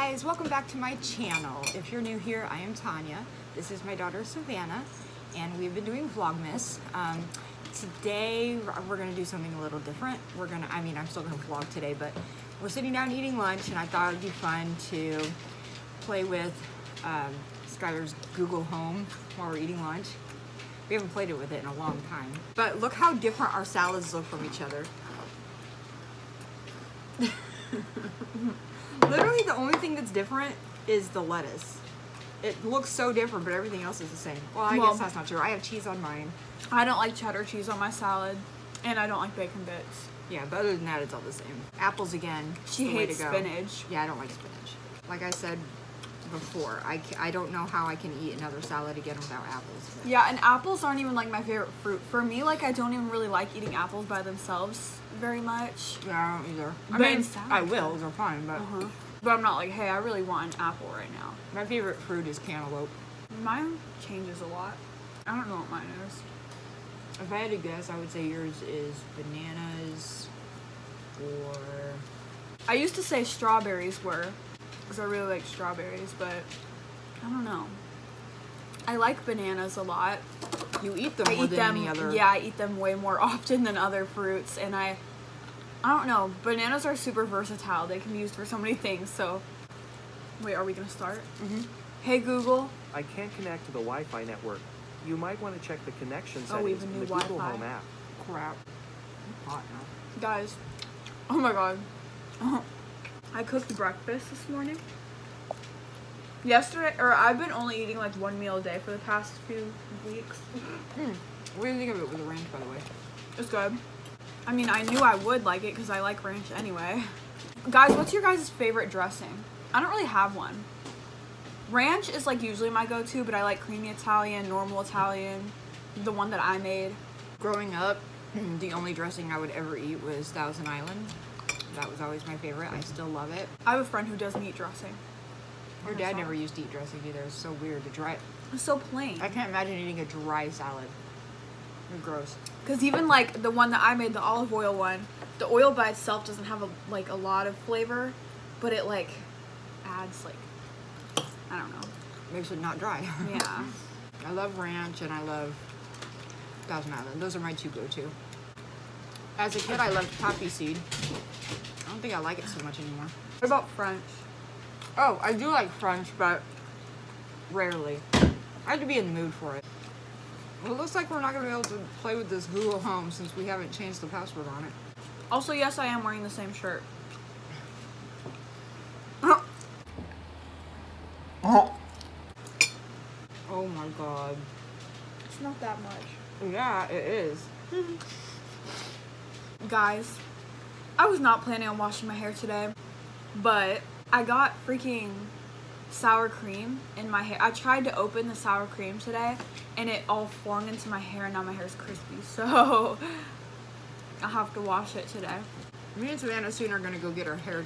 guys, welcome back to my channel. If you're new here, I am Tanya. This is my daughter Savannah, and we've been doing Vlogmas. Today we're gonna do something a little different. I'm still gonna vlog today, but we're sitting down eating lunch, and I thought it'd be fun to play with Skylar's Google Home while we're eating lunch. We haven't played it with it in a long time. But look how different our salads look from each other. Literally the only thing that's different is the lettuce. It looks so different, but everything else is the same. Well, I guess that's not true. I have cheese on mine. I don't like cheddar cheese on my salad, and I don't like bacon bits. Yeah, but other than that, it's all the same. Apples again. She hates spinach. Yeah, I don't like spinach. Like I said before, I don't know how I can eat another salad again without apples. Yeah, and apples aren't even like my favorite fruit. For me, like I don't even really like eating apples by themselves very much. Yeah, I don't either. But I mean, I will, they're fine, but... But I'm not like, hey, I really want an apple right now. My favorite fruit is cantaloupe. Mine changes a lot. I don't know what mine is. If I had to guess, I would say yours is bananas or... I used to say strawberries were, because I really like strawberries, but I don't know. I like bananas a lot. You eat them more than any other... Yeah, I eat them way more often than other fruits, and I don't know. Bananas are super versatile. They can be used for so many things, so... Wait, are we going to start? Hey, Google. I can't connect to the Wi-Fi network. You might want to check the connection Oh, we settings have a in new the Google Wi-Fi. Home app. Crap. I'm hot now. Guys, oh my god. I cooked breakfast this morning. I've been only eating like one meal a day for the past few weeks. What do you think of it with the ranch, by the way? It's good. I mean, I knew I would like it because I like ranch anyway. Guys, what's your guys' favorite dressing? I don't really have one. Ranch is like usually my go-to, but I like creamy Italian, normal Italian, the one that I made. Growing up, the only dressing I would ever eat was Thousand Island. That was always my favorite. I still love it. I have a friend who doesn't eat dressing. Her dad never used to eat dressing either. It's so weird to dry. It's so plain. I can't imagine eating a dry salad. It's gross. Because even like the one that I made, the olive oil one, the oil by itself doesn't have a lot of flavor, but it like adds like, I don't know. Makes it not dry. Yeah. I love ranch and I love Thousand Island. Those are my two go-to. As a kid, I loved poppy seed. I don't think I like it so much anymore. What about French? Oh, I do like French, but rarely. I have to be in the mood for it. Well, it looks like we're not going to be able to play with this Google Home since we haven't changed the password on it. Also, yes, I am wearing the same shirt. Oh my god. It's not that much. Yeah, it is. Guys, I was not planning on washing my hair today, but I got freaking sour cream in my hair. I tried to open the sour cream today, and it all flung into my hair, and now my hair is crispy, so I'll have to wash it today. Me and Savannah soon are going to go get our hair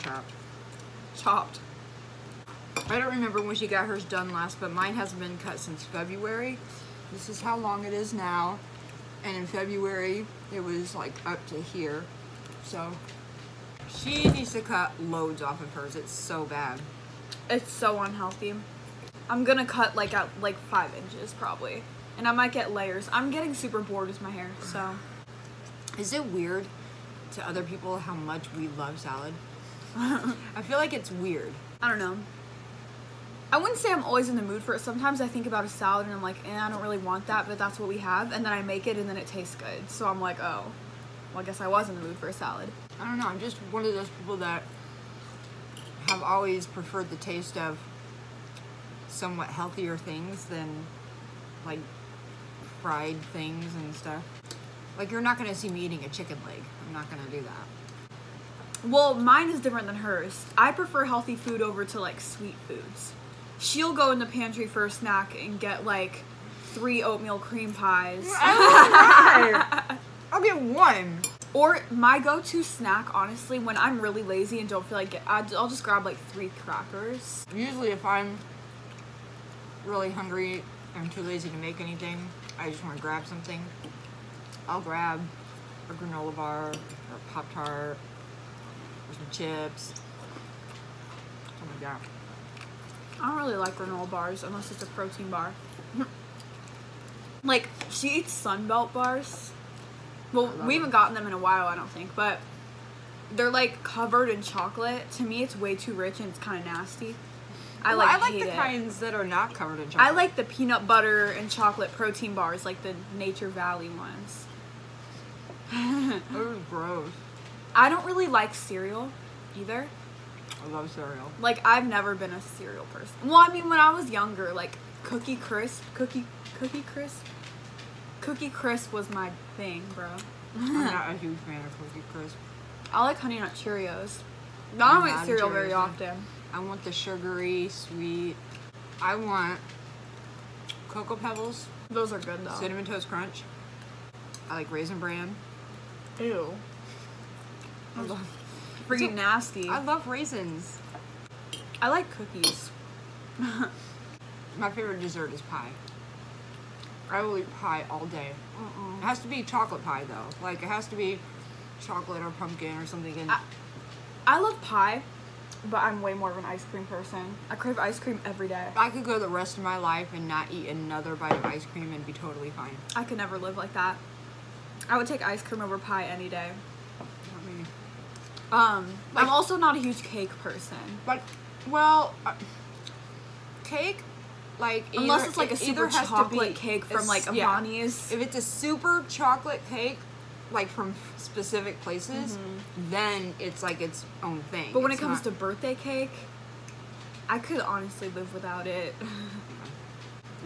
Chopped. I don't remember when she got hers done last, but mine hasn't been cut since February. This is how long it is now. And in February, it was like up to here. So she needs to cut loads off of hers. It's so bad. It's so unhealthy. I'm gonna cut like at like 5 inches probably. And I might get layers. I'm getting super bored with my hair, so. Is it weird to other people how much we love salad? I feel like it's weird. I don't know. I wouldn't say I'm always in the mood for it. Sometimes I think about a salad and I'm like, I don't really want that, but that's what we have. And then I make it and then it tastes good. So I'm like, oh, well, I guess I was in the mood for a salad. I don't know. I'm just one of those people that have always preferred the taste of somewhat healthier things than like fried things and stuff. Like, you're not going to see me eating a chicken leg. I'm not going to do that. Well, mine is different than hers. I prefer healthy food over to like sweet foods. She'll go in the pantry for a snack and get like 3 oatmeal cream pies. I'll get one. Or my go-to snack, honestly, when I'm really lazy and don't feel like it, I'll just grab like 3 crackers. Usually if I'm really hungry and too lazy to make anything, I just want to grab something. I'll grab a granola bar or a Pop-Tart or some chips, something like that. I don't really like granola bars unless it's a protein bar. Like, she eats Sunbelt bars. Well, we haven't gotten them in a while, I don't think, but they're like covered in chocolate. To me, it's way too rich and it's kind of nasty. I like the it. kinds that are not covered in chocolate. I like the peanut butter and chocolate protein bars, like the Nature Valley ones. Those are gross. I don't really like cereal either. I love cereal. Like, I've never been a cereal person. Well, I mean, when I was younger, like, Cookie Crisp was my thing, bro. I'm not a huge fan of Cookie Crisp. I like Honey Nut Cheerios. I don't eat cereal very often. I want the sugary, sweet. I want Cocoa Pebbles. Those are good, though. Cinnamon Toast Crunch. I like Raisin Bran. Ew. I love, Freaking nasty. I love raisins. I like cookies. My favorite dessert is pie. I will eat pie all day. It has to be chocolate pie, though. Like, it has to be chocolate or pumpkin or something. And I love pie, but I'm way more of an ice cream person. I crave ice cream every day. I could go the rest of my life and not eat another bite of ice cream and be totally fine. I could never live like that. I would take ice cream over pie any day. I'm also not a huge cake person. But, well, cake, like, unless it's like a super chocolate cake from like Avani's. If it's a super chocolate cake, like from specific places, then it's like its own thing. But when it comes to birthday cake, I could honestly live without it.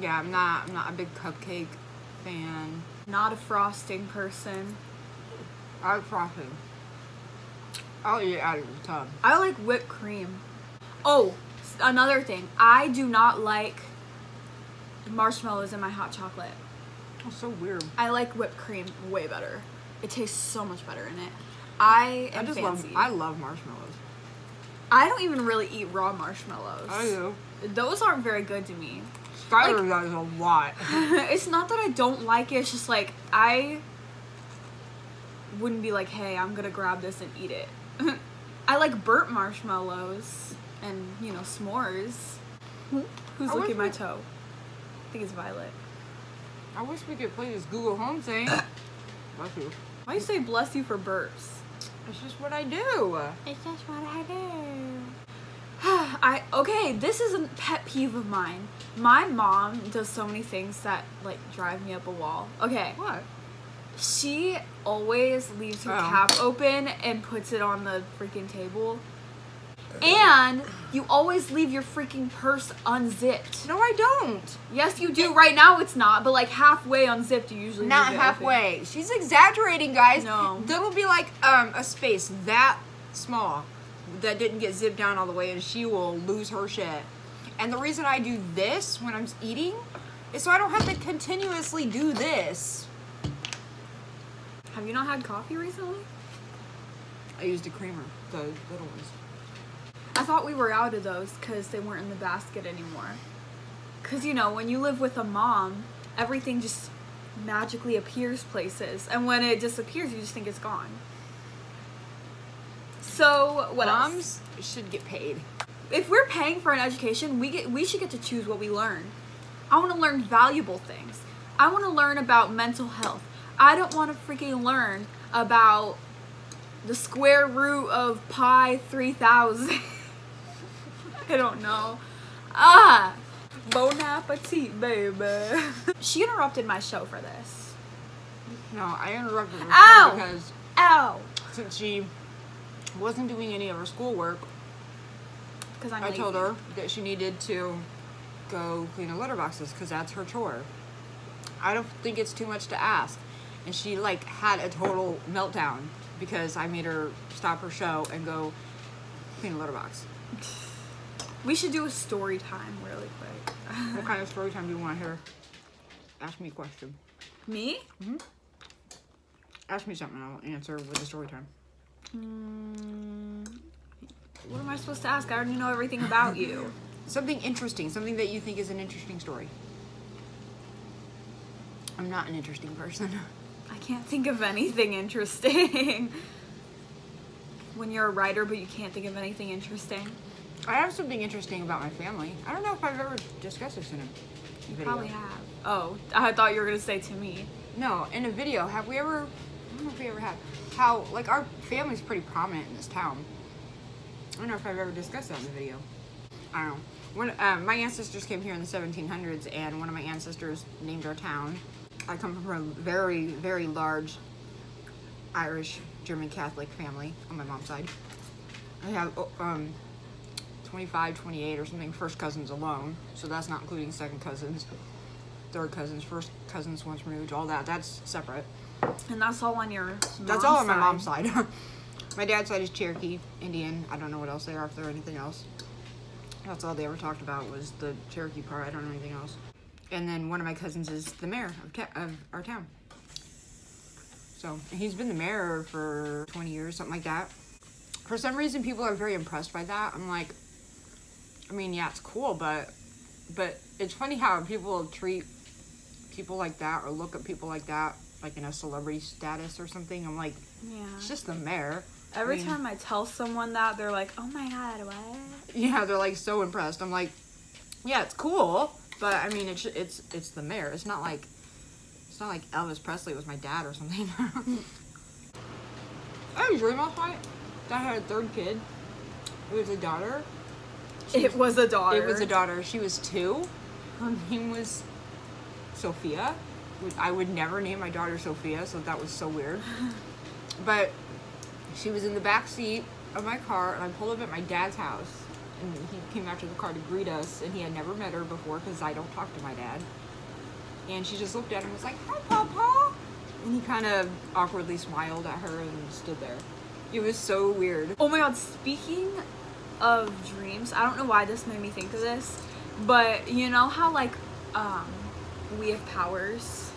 Yeah, I'm not a big cupcake fan. Not a frosting person. I like frosting. I'll eat it out of the tub. I like whipped cream. Oh, another thing. I do not like marshmallows in my hot chocolate. Oh, so weird. I like whipped cream way better. It tastes so much better in it. I love marshmallows. I don't even really eat raw marshmallows. I do. Those aren't very good to me. Skylar does a lot. It's not that I don't like it. It's just like I wouldn't be like, hey, I'm gonna grab this and eat it. I like burnt marshmallows and, you know, s'mores. Who's licking my toe? I think it's Violet. I wish we could play this Google Home thing. Bless you. Why do you say bless you for burps? It's just what I do. It's just what I do. Okay, this is a pet peeve of mine. My mom does so many things that, like, drive me up a wall. Okay. What? She always leaves her cap open and puts it on the freaking table. And you always leave your freaking purse unzipped. No, I don't. Yes, you do. Right now it's not, but like halfway unzipped, you usually not leave it halfway. open. She's exaggerating, guys. No. There will be like a space that small that didn't get zipped down all the way, and she will lose her shit. And the reason I do this when I'm eating is so I don't have to continuously do this. Have you not had coffee recently? I used a creamer, the little ones. I thought we were out of those because they weren't in the basket anymore. Because, you know, when you live with a mom, everything just magically appears places. And when it disappears, you just think it's gone. So, what else? Moms should get paid. If we're paying for an education, we should get to choose what we learn. I want to learn valuable things. I want to learn about mental health. I don't want to freaking learn about the square root of pi 3000. I don't know. Bon appetit, baby. She interrupted my show for this. No, I interrupted her Ow! because Ow! since she wasn't doing any of her schoolwork, Because I told her that she needed to go clean her litter boxes because that's her chore. I don't think it's too much to ask. And she like had a total meltdown because I made her stop her show and go clean a litter box. We should do a story time really quick. What kind of story time do you want to hear? Ask me a question. Me? Mm-hmm. Ask me something and I'll answer with the story time. What am I supposed to ask? I already know everything about you. Something interesting. Something that you think is an interesting story. I'm not an interesting person. I can't think of anything interesting. When you're a writer but you can't think of anything interesting. I have something interesting about my family. I don't know if I've ever discussed this in a video. Probably have. Oh, I thought you were gonna say to me. No, in a video. Have we ever? I don't know if we ever have. How like our family's pretty prominent in this town. I don't know if I've ever discussed that in a video. I don't know. When my ancestors came here in the 1700s, and one of my ancestors named our town. I come from a very, very large Irish German Catholic family on my mom's side. I have 25, 28 or something first cousins alone, so that's not including second cousins, third cousins, first cousins once removed, all that. That's separate. And that's all on your mom's That's all on my side. mom's side. My dad's side is Cherokee, Indian. I don't know what else they are, if they're anything else. That's all they ever talked about was the Cherokee part. I don't know anything else. And then one of my cousins is the mayor of our town. So he's been the mayor for 20 years, something like that. For some reason, people are very impressed by that. I'm like, I mean, yeah, it's cool, but it's funny how people treat people like that or look at people like that, like in a celebrity status or something. I'm like, Yeah. it's just the mayor. Every time I tell someone that, they're like, "Oh my god, what?" Yeah, they're like so impressed. I'm like, yeah, it's cool, but I mean, it's the mayor. It's not like Elvis Presley was my dad or something. I had a dream last night that I had a third kid. It was a daughter. It was a daughter. It was a daughter. She was 2. Her name was Sophia. I would never name my daughter Sophia, so that was so weird. But she was in the back seat of my car, and I pulled up at my dad's house, and he came out to the car to greet us, and he had never met her before because I don't talk to my dad. And she just looked at him and was like, "Hi, Papa." And he kind of awkwardly smiled at her and stood there. It was so weird. Oh my god, speaking of dreams, I don't know why this made me think of this, but you know how like we have powers?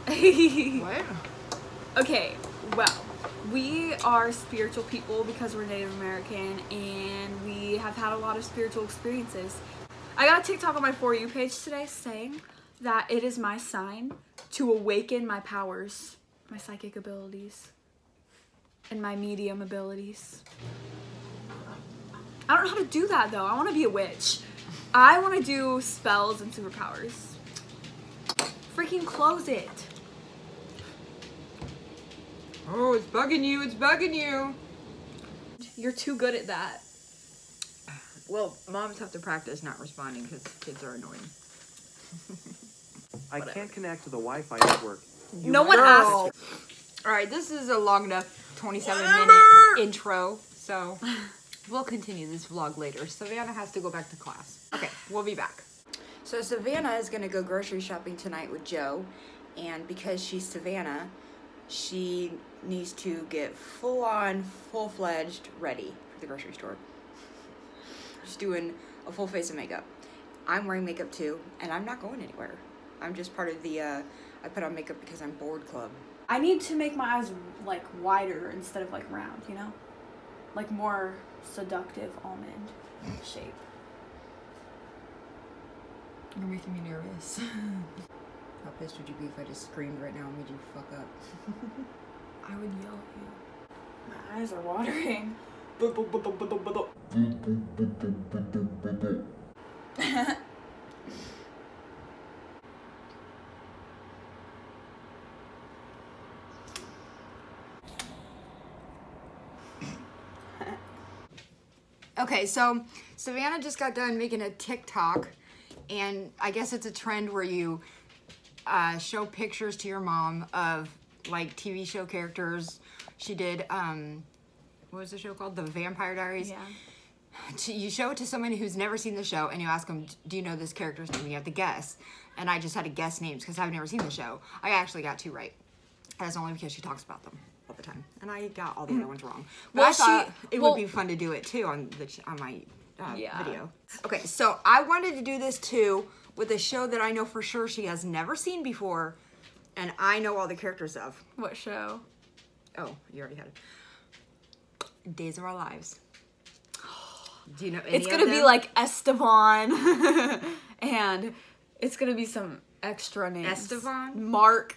What? Okay, well, we are spiritual people because we're Native American and we have had a lot of spiritual experiences. I got a TikTok on my For You page today saying that it is my sign to awaken my powers, my psychic abilities, and my medium abilities. I don't know how to do that though. I want to be a witch. I want to do spells and superpowers. Freaking close it. Oh, it's bugging you. It's bugging you. You're too good at that. Well, moms have to practice not responding because kids are annoying. I can't connect to the Wi-Fi network. No one asked. All right, this is a long enough 27-minute intro, so we'll continue this vlog later. Savannah has to go back to class. Okay, we'll be back. So Savannah is going to go grocery shopping tonight with Joe, and because she's Savannah, she needs to get full-on, full-fledged ready for the grocery store. She's doing a full face of makeup. I'm wearing makeup too, and I'm not going anywhere. I'm just part of the I put on makeup because I'm bored club. I need to make my eyes like wider instead of like round, you know? Like more seductive almond shape. You're making me nervous. How pissed would you be if I just screamed right now and made you fuck up? I would yell at you. My eyes are watering. Okay, so Savannah just got done making a TikTok, and I guess it's a trend where you show pictures to your mom of like TV show characters. She did, what was the show called? The Vampire Diaries? Yeah. You show it to someone who's never seen the show, and you ask them, do you know this character's name? You have to guess. And I just had to guess names because I've never seen the show. I actually got 2 right. That's only because she talks about them all the time. And I got all the other ones wrong. But Well, I thought it well- would be fun to do it too on my Yeah. video. Okay, so I wanted to do this too with a show that I know for sure she has never seen before, and I know all the characters of. What show? Oh, you already had it. Days of Our Lives. Do you know any It's of gonna be them? like Esteban, and it's gonna be some extra names. Esteban? Mark.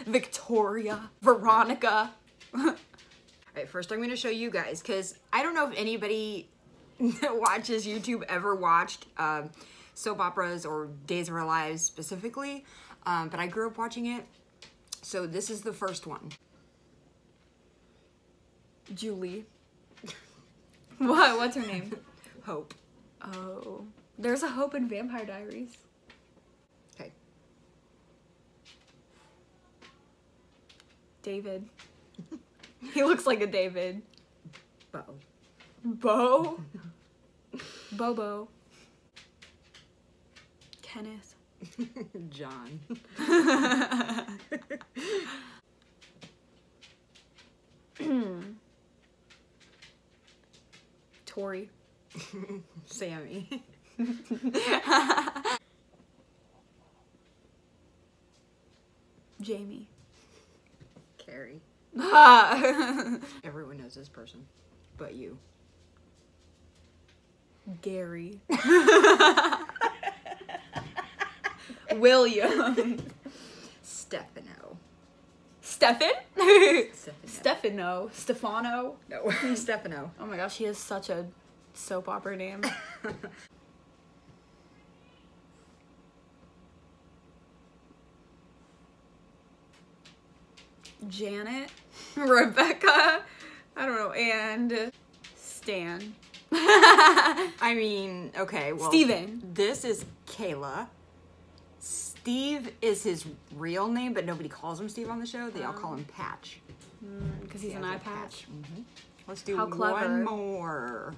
Victoria. Veronica. Are All right, first I'm going to show you guys, because I don't know if anybody that watches YouTube ever watched soap operas or Days of Our Lives specifically, but I grew up watching it. So this is the first one. Julie. What? What's her name? Hope. Oh. There's a Hope in Vampire Diaries. Okay. David. He looks like a David. Bo. Bo? Bobo. Kenneth. John. Tori. Sammy. Jamie. Carrie. Everyone knows this person, but you. Gary. William. Stefano. Stefan? Stefano. Stefano. No, Stefano. Oh my gosh, he has such a soap opera name. Janet. Rebecca. I don't know. And Stan. I mean, okay, well. Steven. This is Kayla. Steve is his real name, but nobody calls him Steve on the show. They all call him Patch. Because he's an eye patch. Mm-hmm. Let's do How clever. one more.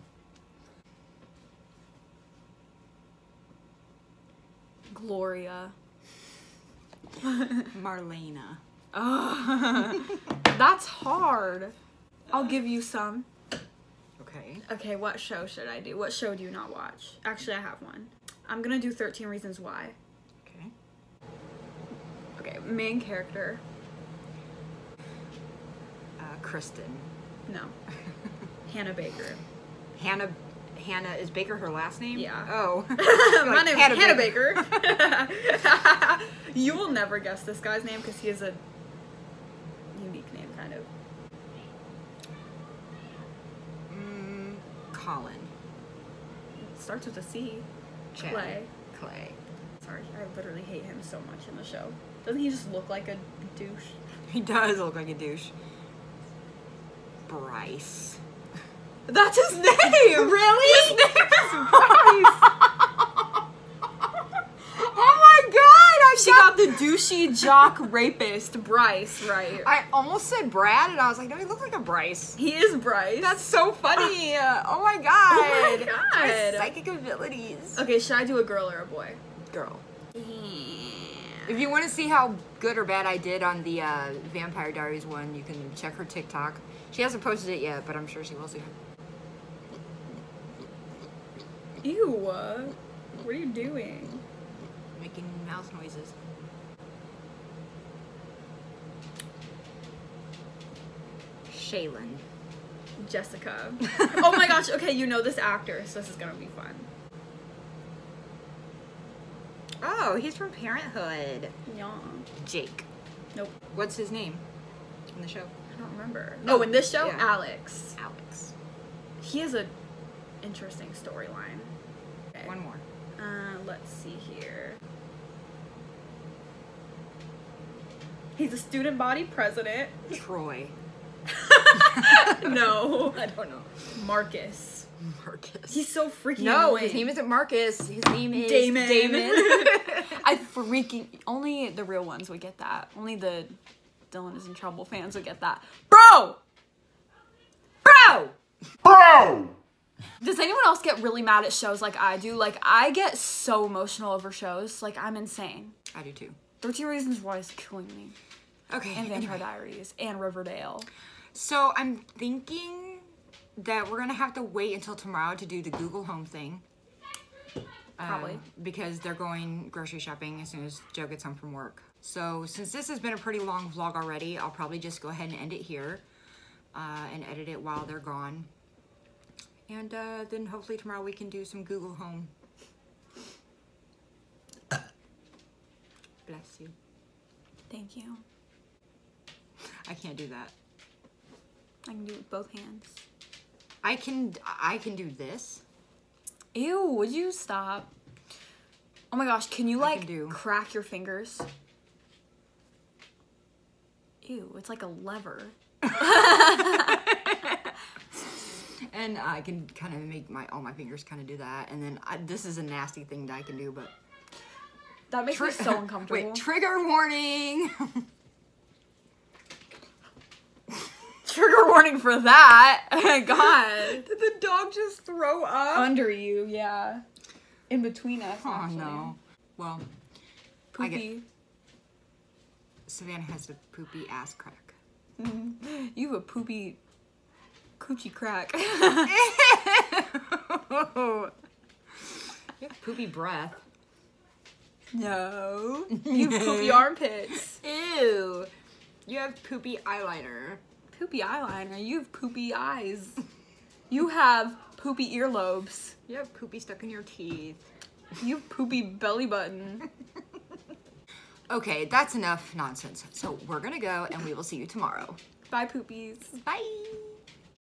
Gloria. Marlena. Oh, that's hard. I'll give you some. Okay. Okay, what show should I do? What show do you not watch? Actually, I have one. I'm gonna do 13 Reasons Why. Okay. Okay, main character. Kristen. No. Hannah Baker. Hannah is Baker her last name? Yeah. Oh. My name's Hannah Baker. You will never guess this guy's name because he has a unique name, kind of. Colin. It starts with a C. Chad. Clay. Sorry, I literally hate him so much in the show. Doesn't he just look like a douche? He does look like a douche. Bryce. That's his name! Really? His name is Bryce! Oh my god! She got the douchey jock rapist, Bryce, right? I almost said Brad, and I was like, no, he looks like a Bryce. He is Bryce. That's so funny. Oh my god. Oh my god. My psychic abilities. Okay, should I do a girl or a boy? Girl. If you want to see how good or bad I did on the Vampire Diaries one, you can check her TikTok. She hasn't posted it yet, but I'm sure she will soon. Ew. What are you doing? Making mouse noises. Shaylin. Jessica. Oh my gosh, okay, you know this actor, so this is gonna be fun. Oh, he's from Parenthood. Yeah. Jake. Nope. What's his name in the show? I don't remember. No. Oh, in this show? Yeah. Alex. Alex. He has a interesting storyline. Okay. One more. Let's see here. He's a student body president. Troy. No. I don't know. Marcus. Marcus. He's so freaking No, annoying. his name isn't Marcus. His name is Damon. Damon. Only the real ones would get that. Only the Dylan is in Trouble fans would get that. Bro! Does anyone else get really mad at shows like I do? Like, I get so emotional over shows. Like, I'm insane. I do too. 13 Reasons Why is killing me. Okay. And Vampire anyway. Diaries. And Riverdale. So I'm thinking that we're gonna have to wait until tomorrow to do the Google Home thing. Probably. Because they're going grocery shopping as soon as Joe gets home from work. So since this has been a pretty long vlog already, I'll probably just go ahead and end it here and edit it while they're gone. And then hopefully tomorrow we can do some Google Home. Bless you. Thank you. I can't do that. I can do it with both hands. I can do this. Ew, would you stop? Oh my gosh, can you like do. crack your fingers? Ew, it's like a lever. And I can kind of make all my fingers kind of do that. And then this is a nasty thing that I can do, but That makes me so uncomfortable. wait, trigger warning. Trigger warning for that. God. Did the dog just throw up? Under you, yeah. In between us, Oh actually. no. Well, Poopy. Savannah has a poopy ass crack. You have a poopy coochie crack. You have poopy breath. No. You have poopy armpits. Ew. You have poopy eyeliner. Poopy eyeliner. You have poopy eyes. You have poopy earlobes. You have poopy stuck in your teeth. You have poopy belly button. Okay, that's enough nonsense. So we're gonna go and we will see you tomorrow. Bye, poopies. Bye.